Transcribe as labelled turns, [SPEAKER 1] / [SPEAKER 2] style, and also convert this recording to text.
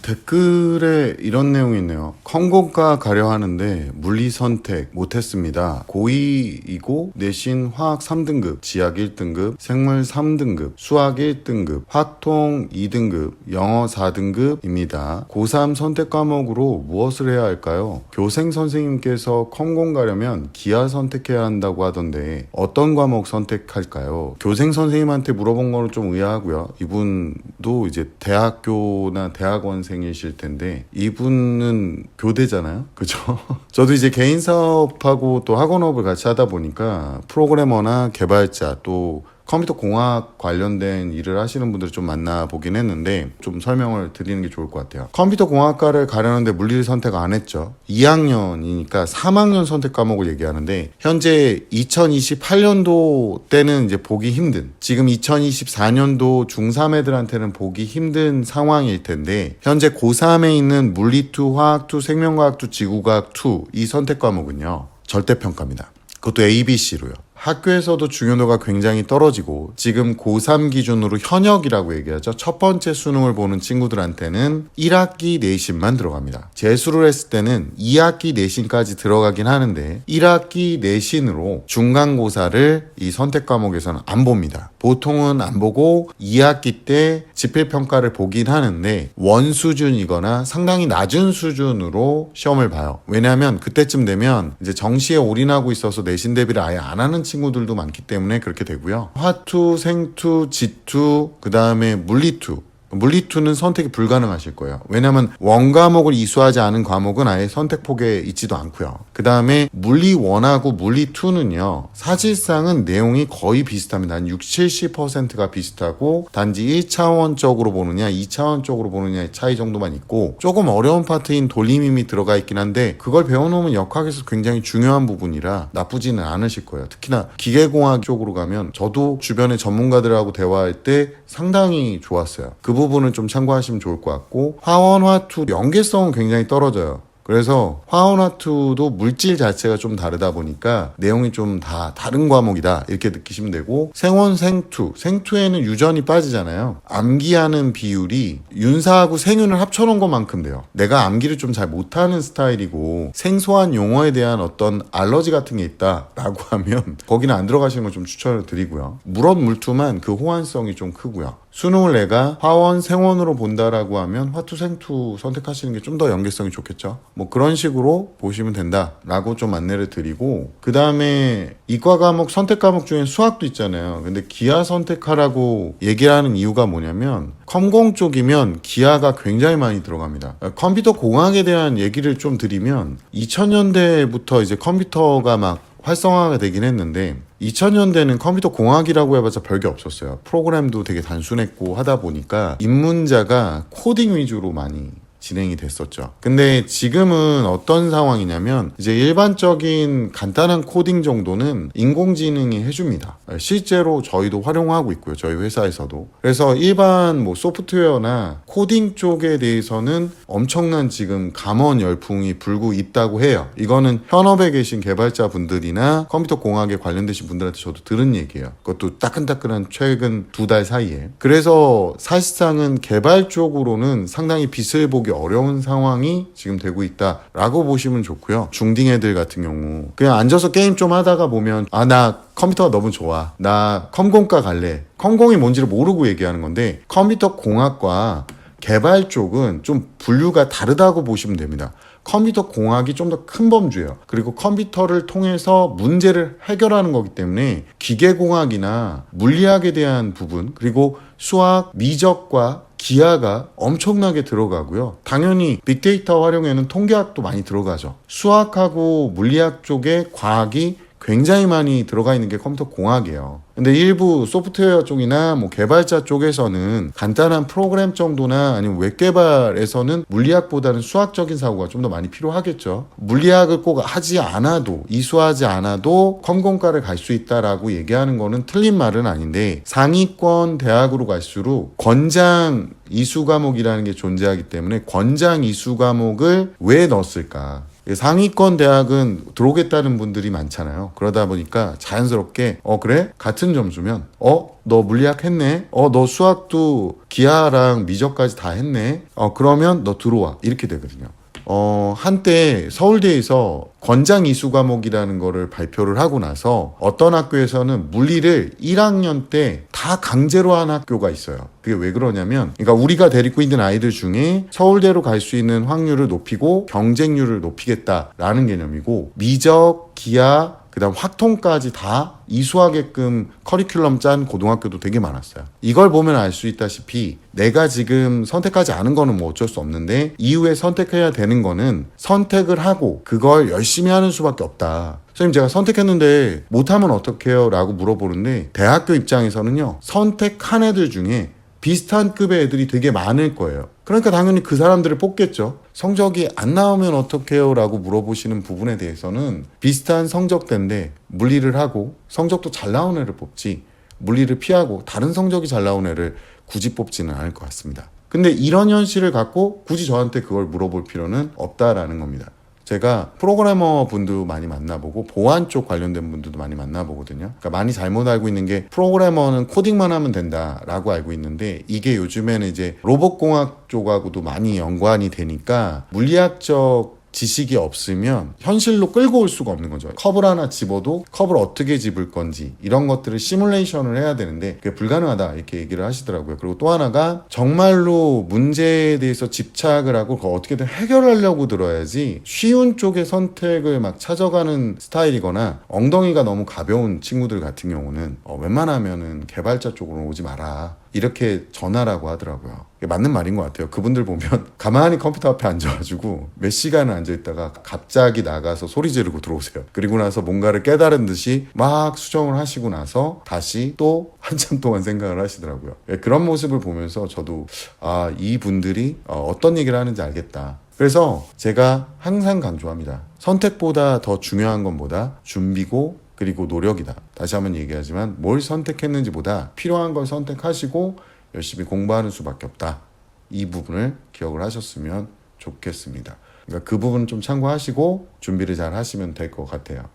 [SPEAKER 1] 댓글에 이런 내용이 있네요. 컴공과 가려 하는데 물리 선택 못했습니다. 고2이고 내신 화학 3등급, 지학 1등급, 생물 3등급, 수학 1등급, 화통 2등급, 영어 4등급입니다. 고3 선택 과목으로 무엇을 해야 할까요? 교생 선생님께서 컴공 가려면 기하 선택해야 한다고 하던데 어떤 과목 선택할까요? 교생 선생님한테 물어본 거는 좀 의아하고요. 이분도 이제 대학교나 대학원생 이실 텐데 이분은 교대잖아요. 그죠? 저도 이제 개인 사업하고 또 학원업을 같이 하다 보니까 프로그래머나 개발자 또 컴퓨터 공학 관련된 일을 하시는 분들을 좀 만나보긴 했는데 좀 설명을 드리는 게 좋을 것 같아요. 컴퓨터 공학과를 가려는데 물리를 선택 안 했죠. 2학년이니까 3학년 선택 과목을 얘기하는데 현재 2028년도 때는 이제 보기 힘든, 지금 2024년도 중3 애들한테는 보기 힘든 상황일 텐데 현재 고3에 있는 물리2, 화학2, 생명과학2, 지구과학2 이 선택 과목은요 절대평가입니다. 그것도 ABC로요. 학교에서도 중요도가 굉장히 떨어지고 지금 고3 기준으로 현역이라고 얘기하죠. 첫 번째 수능을 보는 친구들한테는 1학기 내신만 들어갑니다. 재수를 했을 때는 2학기 내신까지 들어가긴 하는데 1학기 내신으로 중간고사를 이 선택 과목에서는 안 봅니다. 보통은 안 보고 2학기 때 지필평가를 보긴 하는데 원 수준이거나 상당히 낮은 수준으로 시험을 봐요. 왜냐하면 그때쯤 되면 이제 정시에 올인하고 있어서 내신 대비를 아예 안 하는 친구들도 많기 때문에 그렇게 되고요. 화투, 생투, 지투, 그 다음에 물리투. 물리2는 선택이 불가능하실 거예요. 왜냐하면 원과목을 이수하지 않은 과목은 아예 선택폭에 있지도 않고요. 그 다음에 물리1하고 물리2는요 사실상은 내용이 거의 비슷합니다. 한 60, 70%가 비슷하고 단지 1차원적으로 보느냐 2차원적으로 보느냐의 차이 정도만 있고 조금 어려운 파트인 돌림힘이 들어가 있긴 한데 그걸 배워놓으면 역학에서 굉장히 중요한 부분이라 나쁘지는 않으실 거예요. 특히나 기계공학 쪽으로 가면 저도 주변의 전문가들하고 대화할 때 상당히 좋았어요. 그 부분은 좀 참고하시면 좋을 것 같고 화원, 화투 연계성은 굉장히 떨어져요. 그래서 화원, 화투도 물질 자체가 좀 다르다 보니까 내용이 좀 다 다른 과목이다 이렇게 느끼시면 되고 생원, 생투에는 유전이 빠지잖아요. 암기하는 비율이 윤사하고 생윤을 합쳐놓은 것만큼 돼요. 내가 암기를 좀 잘 못하는 스타일이고 생소한 용어에 대한 어떤 알러지 같은 게 있다라고 하면 거기는 안 들어가시는 걸 좀 추천을 드리고요. 물원, 물투만 그 호환성이 좀 크고요. 수능을 내가 화원, 생원으로 본다라고 하면 화투, 생투 선택하시는 게 좀 더 연계성이 좋겠죠. 뭐 그런 식으로 보시면 된다라고 좀 안내를 드리고 그 다음에 이과 과목 선택 과목 중에 수학도 있잖아요. 근데 기하 선택하라고 얘기하는 이유가 뭐냐면 컴공 쪽이면 기하가 굉장히 많이 들어갑니다. 컴퓨터 공학에 대한 얘기를 좀 드리면 2000년대부터 이제 컴퓨터가 막 활성화가 되긴 했는데 2000년대는 컴퓨터 공학이라고 해봤자 별게 없었어요. 프로그램도 되게 단순했고 하다 보니까 입문자가 코딩 위주로 많이 진행이 됐었죠. 근데 지금은 어떤 상황이냐면 이제 일반적인 간단한 코딩 정도는 인공지능이 해줍니다. 실제로 저희도 활용하고 있고요. 저희 회사에서도. 그래서 일반 뭐 소프트웨어나 코딩 쪽에 대해서는 엄청난 지금 감원 열풍이 불고 있다고 해요. 이거는 현업에 계신 개발자분들이나 컴퓨터 공학에 관련되신 분들한테 저도 들은 얘기예요. 그것도 따끈따끈한 최근 2달 사이에. 그래서 사실상은 개발 쪽으로는 상당히 빛을 보기 어려운 상황이 지금 되고 있다라고 보시면 좋고요. 중딩 애들 같은 경우 그냥 앉아서 게임 좀 하다가 보면 나 컴퓨터가 너무 좋아. 나 컴공과 갈래. 컴공이 뭔지를 모르고 얘기하는 건데 컴퓨터 공학과 개발 쪽은 좀 분류가 다르다고 보시면 됩니다. 컴퓨터 공학이 좀 더 큰 범주예요. 그리고 컴퓨터를 통해서 문제를 해결하는 거기 때문에 기계공학이나 물리학에 대한 부분 그리고 수학, 미적과 기하가 엄청나게 들어가고요. 당연히 빅데이터 활용에는 통계학도 많이 들어가죠. 수학하고 물리학 쪽에 과학이 굉장히 많이 들어가 있는 게 컴퓨터 공학이에요. 근데 일부 소프트웨어 쪽이나 뭐 개발자 쪽에서는 간단한 프로그램 정도나 아니면 웹 개발에서는 물리학보다는 수학적인 사고가 좀 더 많이 필요하겠죠. 물리학을 꼭 하지 않아도 이수하지 않아도 컴공과를 갈 수 있다라고 얘기하는 거는 틀린 말은 아닌데 상위권 대학으로 갈수록 권장 이수 과목이라는 게 존재하기 때문에 권장 이수 과목을 왜 넣었을까? 상위권 대학은 들어오겠다는 분들이 많잖아요. 그러다 보니까 자연스럽게 그래? 같은 점수면 너 물리학 했네? 너 수학도 기하랑 미적까지 다 했네? 그러면 너 들어와. 이렇게 되거든요. 한때 서울대에서 권장 이수 과목이라는 거를 발표를 하고 나서 어떤 학교에서는 물리를 1학년 때 다 강제로 한 학교가 있어요. 그게 왜 그러냐면, 그러니까 우리가 데리고 있는 아이들 중에 서울대로 갈 수 있는 확률을 높이고 경쟁률을 높이겠다라는 개념이고, 미적, 기하, 그다음 확통까지 다 이수하게끔 커리큘럼 짠 고등학교도 되게 많았어요. 이걸 보면 알 수 있다시피 내가 지금 선택하지 않은 거는 뭐 어쩔 수 없는데 이후에 선택해야 되는 거는 선택을 하고 그걸 열심히 하는 수밖에 없다. 선생님, 제가 선택했는데 못하면 어떡해요? 라고 물어보는데, 대학교 입장에서는요, 선택한 애들 중에 비슷한 급의 애들이 되게 많을 거예요. 그러니까 당연히 그 사람들을 뽑겠죠. 성적이 안 나오면 어떡해요? 라고 물어보시는 부분에 대해서는 비슷한 성적대인데 물리를 하고 성적도 잘 나온 애를 뽑지, 물리를 피하고 다른 성적이 잘 나온 애를 굳이 뽑지는 않을 것 같습니다. 근데 이런 현실을 갖고 굳이 저한테 그걸 물어볼 필요는 없다라는 겁니다. 제가 프로그래머 분도 많이 만나보고 보안 쪽 관련된 분들도 많이 만나보거든요. 그러니까 많이 잘못 알고 있는 게 프로그래머는 코딩만 하면 된다라고 알고 있는데, 이게 요즘에는 이제 로봇공학 쪽하고도 많이 연관이 되니까 물리학적 지식이 없으면 현실로 끌고 올 수가 없는 거죠. 컵을 하나 집어도 컵을 어떻게 집을 건지 이런 것들을 시뮬레이션을 해야 되는데 그게 불가능하다 이렇게 얘기를 하시더라고요. 그리고 또 하나가 정말로 문제에 대해서 집착을 하고 그걸 어떻게든 해결하려고 들어야지, 쉬운 쪽의 선택을 막 찾아가는 스타일이거나 엉덩이가 너무 가벼운 친구들 같은 경우는 웬만하면은 개발자 쪽으로 오지 마라 이렇게 전하라고 하더라고요. 맞는 말인 것 같아요. 그분들 보면 가만히 컴퓨터 앞에 앉아가지고 몇 시간을 앉아있다가 갑자기 나가서 소리 지르고 들어오세요. 그리고 나서 뭔가를 깨달은 듯이 막 수정을 하시고 나서 다시 또 한참 동안 생각을 하시더라고요. 그런 모습을 보면서 저도 이 분들이 어떤 얘기를 하는지 알겠다. 그래서 제가 항상 강조합니다. 선택보다 더 중요한 건 뭐다? 준비고 그리고 노력이다. 다시 한번 얘기하지만 뭘 선택했는지보다 필요한 걸 선택하시고 열심히 공부하는 수밖에 없다. 이 부분을 기억을 하셨으면 좋겠습니다. 그러니까 그 부분 좀 참고하시고 준비를 잘 하시면 될 것 같아요.